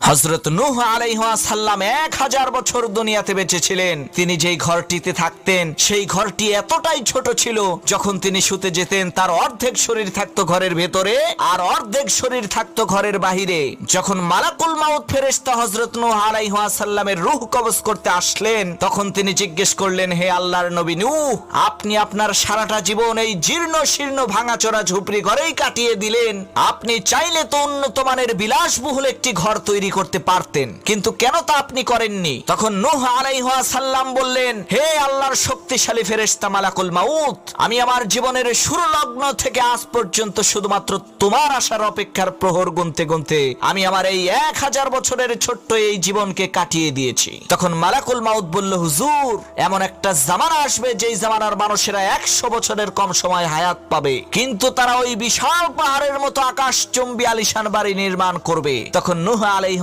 হযরত নূহ আলাইহিস সালাম 1000 বছর দুনিয়াতে বেঁচে ছিলেন। তিনি যেই ঘরটিতে থাকতেন সেই ঘরটি এতটাই ছোট ছিল, যখন তিনি শুতে যেতেন তার অর্ধেক শরীর থাকতো ঘরের ভেতরে আর অর্ধেক শরীর থাকতো ঘরের বাহিরে। যখন মালাকুল মাউত ফেরেশতা হযরত নূহ আলাইহিস সালামের রূহ কবজ করতে আসলেন, তখন তিনি জিজ্ঞেস করলেন, হে আল্লাহর নবী নূহ, আপনি আপনার সারাটা জীবন এই জীর্ণ শীর্ণ ভাঙাচোরা ঝুপড়ি ঘরেই কাটিয়ে দিলেন। আপনি চাইলে তো উন্নত মানের বিলাসবহুল একটি ঘর তৈরি করতে পারতেন, কিন্তু কেন তা আপনি করেননি? তখন নূহ আলাইহিস সালাম বললেন, হে আল্লাহর শক্তিশালী ফেরেশতা মালাকুল মাউত, আমি আমার জীবনের শুরু লগ্ন থেকে আজ পর্যন্ত শুধুমাত্র তোমার আসার অপেক্ষার প্রহর গুনতে গুনতে আমি আমার এই 1000 বছরের ছোট্ট এই জীবনকে কাটিয়ে দিয়েছি। তখন মালাকুল মাউত বলল, হুজুর, এমন একটা জামানা আসবে যেই জামানার মানুষেরা 100 বছরের কম সময় হায়াত পাবে, কিন্তু তারা ওই বিশাল পাহাড়ের মতো আকাশচুম্বী আলিশান বাড়ি নির্মাণ করবে। তখন নূহ আলাইহিস